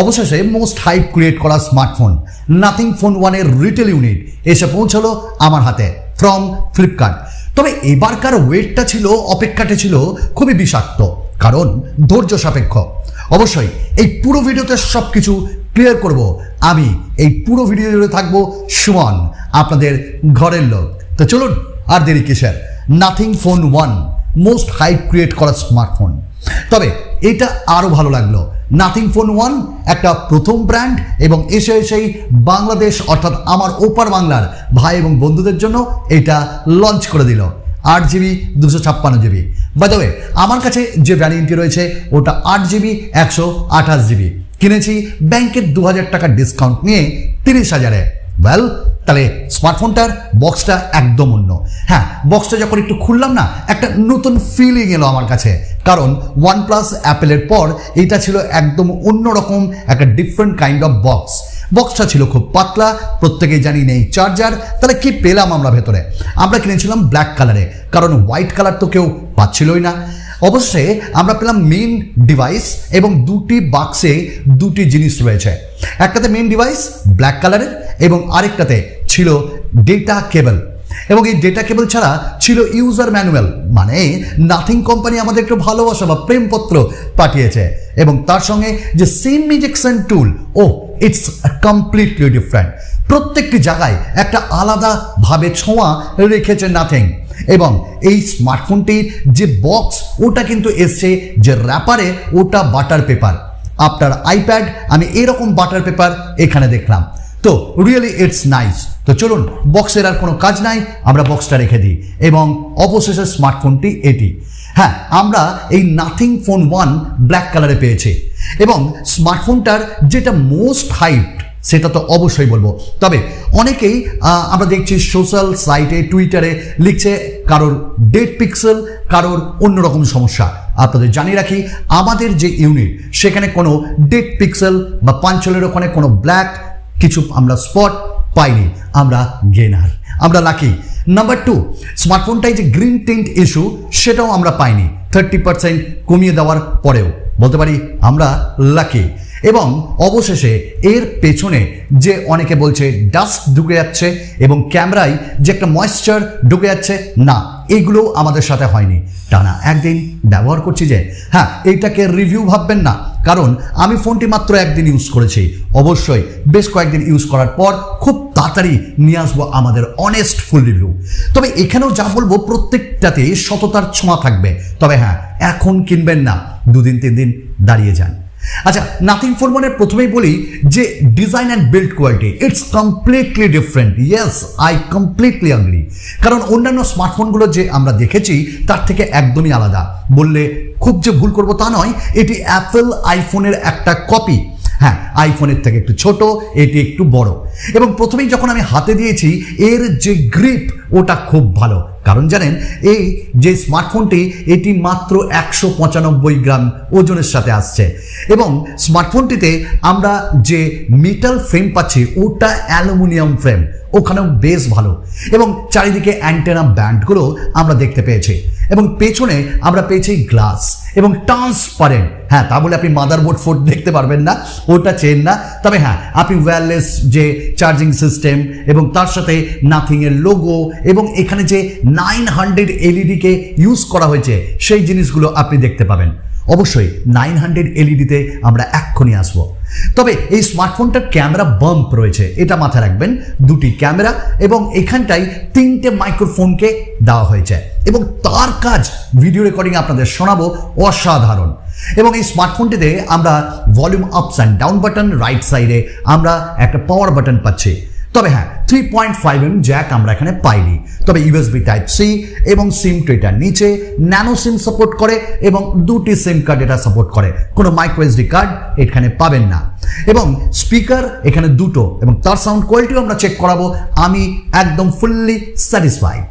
অবশেষে most hype create করা smartphone nothing phone 1 এর রিটেল ইউনিট এসে পৌঁছালো আমার হাতে ফ্রম ফ্লিপকার্ট। তবে এবারকার ওয়েটটা ছিল অপেক্ষাটা ছিল খুবই বিষাক্ত, কারণ ধৈর্য সাপেক্ষ। অবশ্যই এই পুরো ভিডিওতে সব কিছু ক্লিয়ার করব আমি। এই পুরো ভিডিও জুড়ে থাকবো সুমন, আপনাদের ঘরের লোক। তো চলুন আর দেরি কিসের, nothing phone 1 most hype create করা স্মার্টফোন। তবে এটা আরও ভালো লাগলো, নাথিং ফোন 1 একটা প্রথম ব্র্যান্ড এবং এসেই বাংলাদেশ অর্থাৎ আমার ওপার বাংলার ভাই এবং বন্ধুদের জন্য এটা লঞ্চ করে দিল 8GB 256GB। By the way, আমার কাছে যে ভ্যারিয়েন্টটি রয়েছে ওটা 8GB 128GB কিনেছি ব্যাংকের 2000 টাকার ডিসকাউন্ট নিয়ে 30,000-এ। ওয়েল, তাহলে স্মার্টফোনটার বক্সটা একদম অন্য। হ্যাঁ, বক্সটা যখন একটু খুললাম না, একটা নতুন ফিলিং এলো আমার কাছে, কারণ OnePlus অ্যাপেলের পর এটা ছিল একদম অন্যরকম একটা ডিফারেন্ট কাইন্ড অফ বক্স। বক্সটা ছিল খুব পাতলা, প্রত্যেকেই জানি নেই চার্জার। তাহলে কি পেলাম আমরা ভেতরে? আমরা কিনেছিলাম ব্ল্যাক কালারে, কারণ হোয়াইট কালার তো কেউ পাচ্ছিলই না। অবশ্যই আমরা পেলাম মেইন ডিভাইস এবং দুটি বাক্সে দুটি জিনিস রয়েছে। একটাতে মেইন ডিভাইস ব্ল্যাক কালারের এবং আরেকটাতে ছিল ডেটা কেবল। এবং এই ডেটা কেবল ছাড়া ছিল ইউজার ম্যানুয়াল, মানে নাথিং কোম্পানি আমাদের একটু ভালোবাসা বা প্রেমপত্র পাঠিয়েছে। এবং তার সঙ্গে যে সিম ইজেকশন টুল, ও ইটস কমপ্লিটলি ডিফারেন্ট। প্রত্যেকটি জায়গায় একটা আলাদাভাবে ছোঁয়া রেখেছে নাথিং। এবং এই স্মার্টফোনটির যে বক্স ওটা কিন্তু এসছে যে র্যাপারে, ওটা বাটার পেপার। আপনার আইপ্যাড আমি এরকম বাটার পেপার এখানে দেখলাম, তো রিয়েলি ইটস নাইস। তো চলুন, বক্সের আর কোনো কাজ নাই, আমরা বক্সটা রেখে দিই। এবং অবশেষে স্মার্টফোনটি এটি। হ্যাঁ, আমরা এই নাথিং ফোন 1 ব্ল্যাক কালারে পেয়েছি। এবং স্মার্টফোনটার যেটা মোস্ট হাইপ সেটা তো অবশ্যই বলবো। তবে অনেকেই আমরা দেখছি সোশ্যাল সাইটে টুইটারে লিখছে কারোর ডেড পিক্সেল, কারোর অন্যরকম সমস্যা। আপনাদের জানিয়ে রাখি, আমাদের যে ইউনিট সেখানে কোনো ডেড পিক্সেল বা পাঞ্চলের ওখানে কোনো ব্ল্যাক কিছু আমরা স্পট পাইনি। আমরা গেনার, আমরা লাকি। নাম্বার 2, স্মার্টফোনটাই যে গ্রিন টিন্ট ইস্যু সেটাও আমরা পাইনি। 30% কমিয়ে দেওয়ার পরেও বলতে পারি আমরা লাকি। এবং অবশেষে এর পেছনে যে অনেকে বলছে ডাস্ট ঢুকে যাচ্ছে এবং ক্যামেরায় যে একটা ময়েশ্চার ঢুকে যাচ্ছে, না, এগুলো আমাদের সাথে হয়নি। টানা একদিন ব্যবহার করছি যে, হ্যাঁ, এইটাকে রিভিউ ভাববেন না, কারণ আমি ফোনটি মাত্র একদিন ইউজ করেছি। অবশ্যই বেশ কয়েকদিন ইউজ করার পর খুব তাড়াতাড়ি নিয়ে আসবো আমাদের অনেস্ট ফুল রিভিউ। তবে এখানেও যা বলবো প্রত্যেকটাতে সততার ছোঁয়া থাকবে। তবে হ্যাঁ, এখন কিনবেন না, 2 দিন 3 দিন দাঁড়িয়ে যান। আচ্ছা, নাথিং ফোন 1 এর প্রথমেই বলি যে design and build quality it's completely different. Yes, I completely agree. কারণ অন্যান্য স্মার্টফোনগুলো যে আমরা দেখেছি তার থেকে একদমই আলাদা। বললে খুব যে ভুল করবো তা নয়, এটি অ্যাপেল আইফোনের একটা কপি। হ্যাঁ, আইফোনের থেকে একটু ছোট, এটি একটু বড়। এবং প্রথমেই যখন আমি হাতে দিয়েছি, এর যে গ্রিপ ওটা খুব ভালো। কারণ জানেন, এই যে স্মার্টফোনটি এটি মাত্র 195 গ্রাম ওজনের সাথে আসছে। এবং স্মার্টফোনটিতে আমরা যে মেটাল ফ্রেম পাচ্ছি ওটা অ্যালুমিনিয়াম ফ্রেম, ওখানেও বেশ ভালো। এবং চারিদিকে অ্যান্টেনা ব্যান্ডগুলো আমরা দেখতে পেয়েছি। এবং পেছনে আমরা পেয়েছি গ্লাস এবং ট্রান্সপারেন্ট। হ্যাঁ, তা বলে আপনি মাদারবোর্ড ফোর্ড দেখতে পারবেন না, ওটা চেন না। তবে হ্যাঁ, আপনি ওয়্যারলেস যে চার্জিং সিস্টেম এবং তার সাথে নাথিংয়ের লোগো এবং এখানে যে 900 এলইডিকে ইউজ করা হয়েছে সেই জিনিসগুলো আপনি দেখতে পাবেন। অবশ্যই 900 এলইডিতে আমরা এক্ষুনি আসবো। তবে এই স্মার্টফোনটার ক্যামেরা বাম্প রয়েছে, এটা মাথায় রাখবেন। 2টি ক্যামেরা এবং এখানটায় 3টে মাইক্রোফোনকে দেওয়া হয়েছে। এবং তার কাজ ভিডিও রেকর্ডিং আপনাদের শোনাবো অসাধারণ। এবং এই স্মার্টফোনটিতে আমরা volume ups and down button, right সাইডে আমরা একটা পাওয়ার বাটন পাচ্ছি। তবে হ্যাঁ, 3.5mm জ্যাক আমরা এখানে পাইনি। তবে USB Type-C এবং সিম ট্রেটার নিচে, ন্যানো সিম সাপোর্ট করে এবং 2টি সিম কার্ড এটা সাপোর্ট করে। কোনো মাইক্রো SD কার্ড এখানে পাবেন না। এবং স্পিকার এখানে 2টো এবং তার সাউন্ড কোয়ালিটিও আমরা চেক করাবো। আমি একদম ফুললি স্যাটিসফাইড।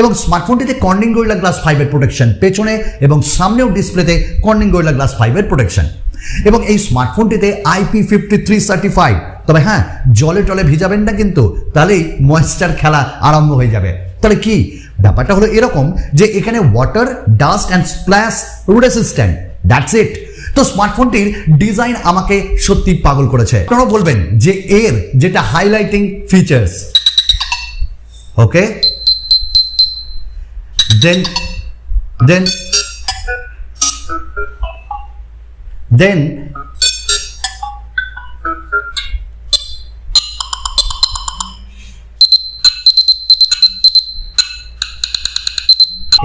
এবং স্মার্টফোনটিতে কর্নিং গরিলা গ্লাস 5 এর প্রোটেকশন পেছনে এবং সামনেও ডিসপ্লেতে কর্নিং গরিলা গ্লাস 5 এর প্রোটেকশন। এবং এই স্মার্টফোনটিতে IP53 সার্টিফাইড। তবে হ্যাঁ, জলে টলে ভিজাবেন না কিন্তু, তাহলেই ময়েশ্চার খেলা আরম্ভ হয়ে যাবে। তাহলে কি ব্যাপারটা হলো এরকম যে এখানে water, dust and splash resistant, that's it. তো স্মার্টফোনটির ডিজাইন আমাকে সত্যি পাগল করেছে। আপনারা বলবেন যে এর যেটা হাইলাইটিং ফিচার্স, ওকে, দেন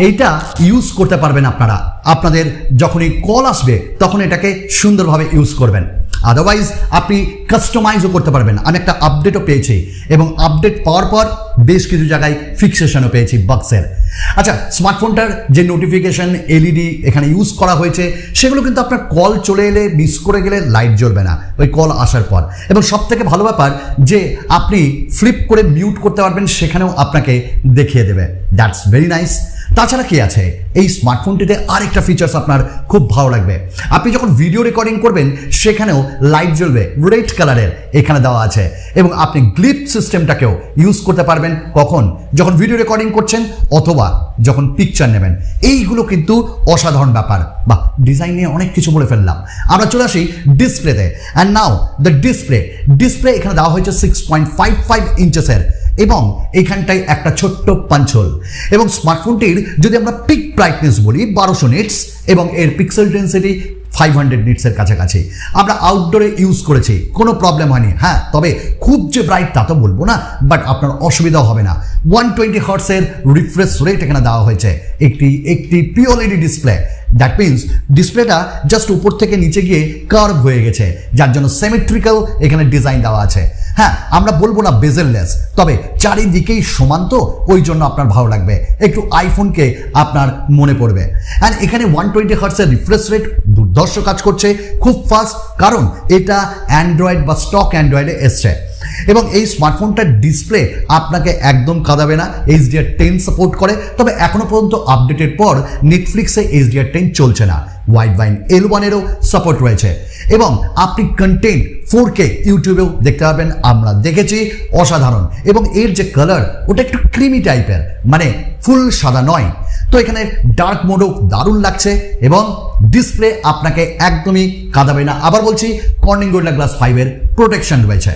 এইটা ইউজ করতে পারবেন আপনারা, আপনাদের যখনই কল আসবে তখন এটাকে সুন্দরভাবে ইউজ করবেন। আদারওয়াইজ আপনি কাস্টমাইজও করতে পারবেন। আমি একটা আপডেটও পেয়েছি এবং আপডেট পাওয়ার পর বেশ কিছু জায়গায় ফিক্সেশনও পেয়েছি বাক্সের। আচ্ছা, স্মার্টফোনটার যে নোটিফিকেশন এলইডি এখানে ইউজ করা হয়েছে সেগুলো কিন্তু আপনার কল চলে এলে মিস করে গেলে লাইট জ্বলবে না ওই কল আসার পর। এবং সব থেকে ভালো ব্যাপার যে আপনি ফ্লিপ করে মিউট করতে পারবেন, সেখানেও আপনাকে দেখিয়ে দেবে। That's very nice. তাছাড়া কি আছে এই স্মার্টফোনটিতে আরেকটা ফিচার্স আপনার খুব ভালো লাগবে। আপনি যখন ভিডিও রেকর্ডিং করবেন সেখানেও লাইট জ্বলবে, রেড কালারের এখানে দেওয়া আছে। এবং আপনি গ্লিপ সিস্টেমটাকেও ইউজ করতে পারবেন, কখন? যখন ভিডিও রেকর্ডিং করছেন অথবা যখন পিকচার নেবেন। এইগুলো কিন্তু অসাধারণ ব্যাপার। বা ডিজাইন নিয়ে অনেক কিছু বলে ফেললাম, আমরা চলে আসি ডিসপ্লেতে। অ্যান্ড নাও দ্য ডিসপ্লে এখানে দেওয়া হয়েছে 6.55 ইঞ্চেসের এবং এইখানটায় একটা ছোট্ট পাঞ্চল। এবং স্মার্টফোনটির যদি আমরা পিক ব্রাইটনেস বলি 1200 নিটস এবং এর পিক্সেল ডেন্সিটি 500 নিটসের কাছাকাছি। আমরা আউটডোরে ইউজ করেছি, কোনো প্রবলেম হয়নি। হ্যাঁ, তবে খুব যে ব্রাইট তা তো বলবো না, বাট আপনার অসুবিধাও হবে না। 120 হার্টসের রিফ্রেশ রেট এখানে দেওয়া হয়েছে। একটি পিওএলইডি ডিসপ্লে, দ্যাট মিনস ডিসপ্লেটা জাস্ট উপর থেকে নিচে গিয়ে কার্ভ হয়ে গেছে, যার জন্য সিমেট্রিক্যাল এখানে ডিজাইন দেওয়া আছে। হ্যাঁ, আমরা বলবো না বেজেললেস, তবে চারিদিকেই সমান, তো ওই জন্য আপনার ভালো লাগবে, একটু আইফোনকে আপনার মনে পড়বে। অ্যান্ড এখানে 120 হার্টসের রিফ্রেশ রেট দুর্ধর্ষ কাজ করছে, খুব ফাস্ট, কারণ এটা অ্যান্ড্রয়েড বা স্টক অ্যান্ড্রয়েডে এসছে। এবং এই স্মার্টফোনটার ডিসপ্লে আপনাকে একদম কাঁদাবে না, HDR10 সাপোর্ট করে। তবে এখনো পর্যন্ত আপডেটের পর নেটফ্লিক্সে HDR10 চলছে না। ওয়াইডবাইন L1-এরও সাপোর্ট রয়েছে এবং আপনি কন্টেন্ট 4K ইউটিউবেও দেখতে পাবেন। আমরা দেখেছি, অসাধারণ। এবং এর যে কালার ওটা একটু ক্রিমি টাইপের, মানে ফুল সাদা নয়। তো এখানে ডার্ক মোডও দারুণ লাগছে এবং ডিসপ্লে আপনাকে একদমই কাঁদাবে না। আবার বলছি, কর্নিং গরিলা গ্লাস 5-এর প্রোটেকশন রয়েছে।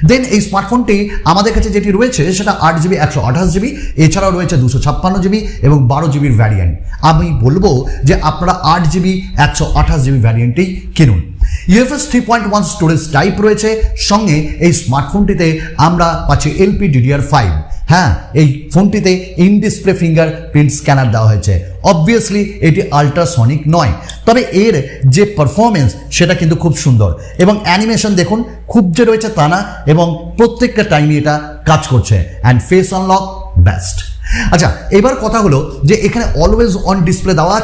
দেন এই স্মার্টফোনটি আমাদের কাছে যেটি রয়েছে সেটা 8GB 128GB, এছাড়াও রয়েছে 256GB এবং 12GBর ভ্যারিয়েন্ট। আমি বলবো যে আপনারা 8GB 128GB ভ্যারিয়েন্টই কিনুন। UFS 3.1 স্টোরেজ টাইপ রয়েছে। সঙ্গে এই স্মার্টফোনটিতে আমরা পাচ্ছি LPDDR5। হ্যাঁ, এই ফোনটিতে in display fingerprint scanner দেওয়া হয়েছে। অবভিয়াসলি এটি আল্ট্রাসনিক নয়, তবে এর যে পারফরমেন্স সেটা কিন্তু খুব সুন্দর। এবং অ্যানিমেশন দেখুন, খুব যে রয়েছে তা না, এবং প্রত্যেকটা টাইমে এটা কাজ করছে। And face unlock best. আচ্ছা, এবার কথা হলো যে এখানে অলওয়েজ অন ডিসপ্লে দেওয়া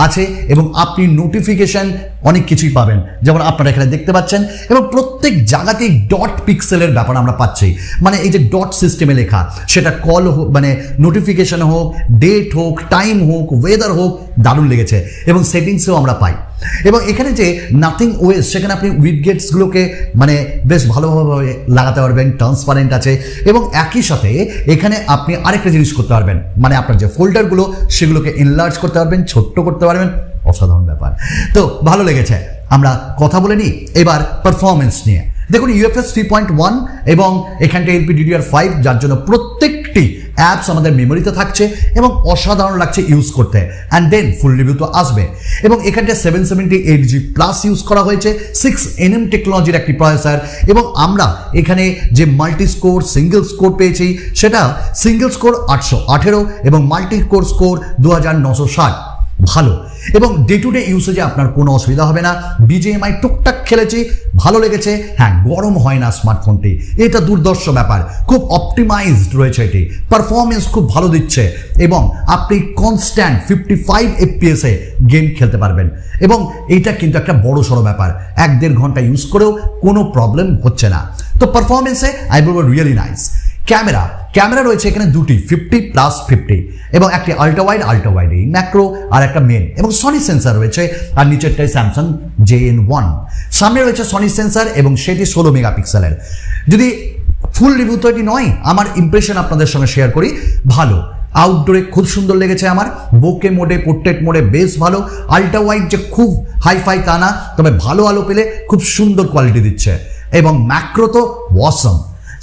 আছে এবং আপনি নোটিফিকেশন অনেক কিছুই পাবেন, যেমন আপনারা এখানে দেখতে পাচ্ছেন। এবং প্রত্যেক জায়গাতেই ডট পিক্সেলের ব্যাপার আমরা পাচ্ছি, মানে এই যে ডট সিস্টেমে লেখা, সেটা কল হোক, মানে নোটিফিকেশন হোক, ডেট হোক, টাইম হোক, ওয়েদার হোক, দারুণ লেগেছে। এবং সেটিংসেও আমরা পাই। এবং এখানে যে নাথিং ওএস, সেখানে আপনি উইডগেটসগুলোকে মানে বেশ ভালোভাবে লাগাতে পারবেন, ট্রান্সপারেন্ট আছে। এবং একই সাথে এখানে আপনি আরেকটা জিনিস করতে পারবেন, মানে আপনার যে ফোল্ডারগুলো সেগুলোকে এনলার্জ করতে পারবেন, ছোট্ট করতে পারবেন। অসাধারণ ব্যাপার, তো ভালো লেগেছে। আমরা কথা বলে নিই এবার পারফরমেন্স নিয়ে। দেখুন, UFS 3.1 এবং এখানটা LPDDR5, যার জন্য প্রত্যেকটি অ্যাপস আমাদের মেমোরিতে থাকছে এবং অসাধারণ লাগছে ইউজ করতে। অ্যান্ড দেন ফুল রিভিউ তো আসবে। এবং এখানটা 778G প্লাস ইউজ করা হয়েছে, 6nm টেকনোলজির একটি প্রসেসর। এবং আমরা এখানে যে মাল্টি স্কোর সিঙ্গেল স্কোর পেয়েছি সেটা সিঙ্গেল স্কোর 818 এবং মাল্টি কোর স্কোর 2960। ভালো। এবং ডে টু ডে ইউসেজে আপনার কোনো অসুবিধা হবে না। BGMI টুকটাক খেলেছি, ভালো লেগেছে। হ্যাঁ, গরম হয় না স্মার্টফোনটি, এটা দুর্ধর্ষ ব্যাপার। খুব অপটিমাইজড রয়েছে এটি, পারফরমেন্স খুব ভালো দিচ্ছে এবং আপনি কনস্ট্যান্ট 55 FPS গেম খেলতে পারবেন। এবং এটা কিন্তু একটা বড় সড়ো ব্যাপার, 1-1.5 ঘন্টা ইউজ করেও কোনো প্রবলেম হচ্ছে না। তো পারফরমেন্সে আই বলবো রিয়েলি নাইস। ক্যামেরা রয়েছে এখানে দুটি, 50+50 এবং একটি আল্ট্রাওয়াইড ম্যাক্রো আর একটা মেন। এবং সনি সেন্সার রয়েছে, আর নিচেরটাই স্যামসাং JN1। সামনে রয়েছে সনি সেন্সার এবং সেটি 16 মেগাপিক্সেলের। যদি ফুল রিভিউ তো এটি নয়, আমার ইমপ্রেশন আপনাদের সঙ্গে শেয়ার করি। ভালো, আউটডোরে খুব সুন্দর লেগেছে আমার, বোকে মোডে পোর্ট্রেট মোডে বেশ ভালো, আল্ট্রা ওয়াইড যে খুব হাইফাই তা না, তবে ভালো আলো পেলে খুব সুন্দর কোয়ালিটি দিচ্ছে, এবং ম্যাক্রো তো ওয়াসম।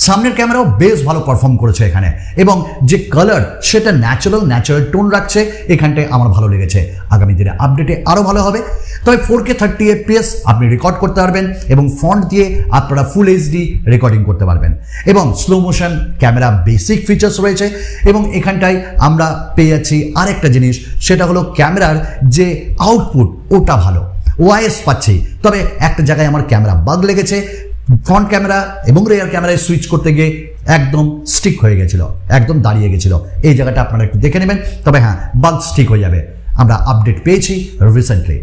সামনের ক্যামেরাও বেশ ভালো পারফর্ম করেছে এখানে, এবং যে কালার সেটা ন্যাচারাল টোন রাখছে, এখানটায় আমার ভালো লেগেছে। আগামী দিনে আপডেটে আরও ভালো হবে। তবে 4K 30 FPS আপনি রেকর্ড করতে পারবেন, এবং ফন্ট দিয়ে আপনারা ফুল এইচডি রেকর্ডিং করতে পারবেন, এবং slow motion camera basic features রয়েছে। এবং এখানটায় আমরা পেয়ে যাচ্ছি আরেকটা জিনিস, সেটা হলো ক্যামেরার যে আউটপুট ওটা ভালো, ওআইএস পাচ্ছি। তবে একটা জায়গায় আমার ক্যামেরা বাগ লেগেছে, ফ্রন্ট ক্যামেরা এবং রেয়ার ক্যামেরায় সুইচ করতে গিয়ে একদম স্টিক হয়ে গেছিল, একদম দাঁড়িয়ে গেছিল। এই জায়গাটা আপনারা একটু দেখে নেবেন। তবে হ্যাঁ, বাগ স্টিক হয়ে যাবে। আমরা আপডেট পেয়েছি রিসেন্টলি।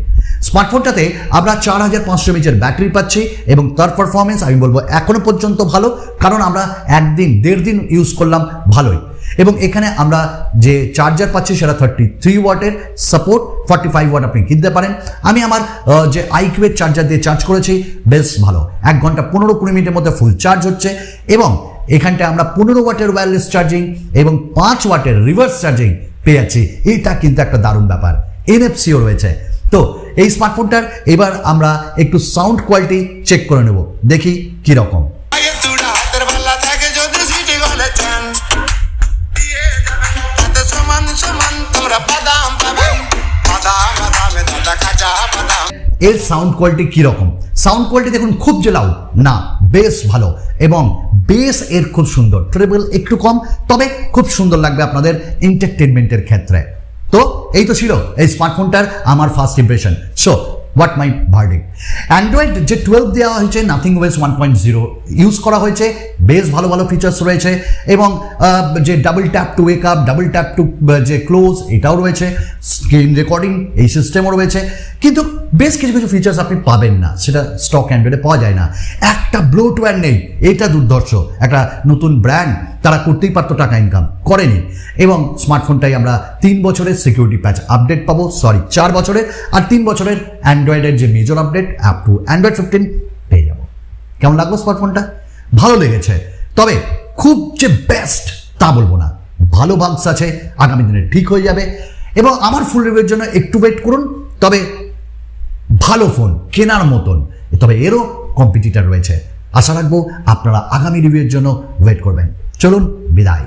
স্মার্টফোনটাতে আমরা 4500 mAh ব্যাটারি পাচ্ছি, এবং তার পারফরমেন্স আমি বলবো এখনো পর্যন্ত ভালো, কারণ আমরা 1-1.5 দিন ইউজ করলাম ভালোই। এবং এখানে আমরা যে চার্জার পাচ্ছি সেটা 33 ওয়াটের, সাপোর্ট 45 ওয়াট আপনি কিনতে পারেন। আমি আমার যে আইকিউএর চার্জার দিয়ে চার্জ করেছি, বেশ ভালো, 1 ঘন্টা 15-20 মিনিটের মধ্যে ফুল চার্জ হচ্ছে। এবং এখানটায় আমরা 15 ওয়াটের ওয়্যারলেস চার্জিং এবং 5 ওয়াটের রিভার্স চার্জিং পেয়ে যাচ্ছি। এইটা কিন্তু একটা দারুণ ব্যাপার, এনএফসিও রয়েছে। তো এই স্মার্টফোনটার এবার আমরা একটু সাউন্ড কোয়ালিটি চেক করে নেব, দেখি কিরকম। এর সাউন্ড কোয়ালিটি কিরকম? সাউন্ড কোয়ালিটি দেখুন, খুব যে লাউড না, বেশ ভালো, এবং বেস এর খুব সুন্দর, ট্রেবল একটু কম, তবে খুব সুন্দর লাগবে আপনাদের এন্টারটেনমেন্টের ক্ষেত্রে। তো এই তো ছিল এই স্মার্টফোনটার আমার first impression. So what my verdict? Android যে 12 দেওয়া হয়েছে, নাথিং ওএস 1.0 ইউজ করা হয়েছে, বেশ ভালো ভালো ফিচার্স রয়েছে, এবং যে double tap two wake up, double tap two যে ক্লোজ, এটাও রয়েছে, স্ক্রিন রেকর্ডিং এই সিস্টেমও রয়েছে। কিন্তু বেশ কিছু কিছু ফিচার্স আপনি পাবেন না, সেটা স্টক অ্যান্ড্রয়েডে পাওয়া যায় না। একটা ব্লোটওয়্যার নেই, এটা দুর্ধর্ষ। একটা নতুন ব্র্যান্ড, তারা করতেই পারতো, টাকা ইনকাম করেনি। এবং স্মার্টফোনটাই আমরা 3 বছরের সিকিউরিটি প্যাচ আপডেট পাবো, 4 বছরের, আর 3 বছরের অ্যান্ড্রয়েডের যে major update up to Android 15 পেয়ে যাবো। কেমন লাগলো স্মার্টফোনটা? ভালো লেগেছে, তবে খুব যে বেস্ট তা বলবো না, ভালো বাগস আছে, আগামী দিনে ঠিক হয়ে যাবে। এবং আমার ফুল রিভিউর জন্য একটু ওয়েট করুন। তবে ভালো ফোন কেনার মতন, তবে এরও কম্পিটিটর রয়েছে। আশা রাখবো আপনারা আগামী রিভিউর জন্য ওয়েট করবেন। চলুন, বিদায়।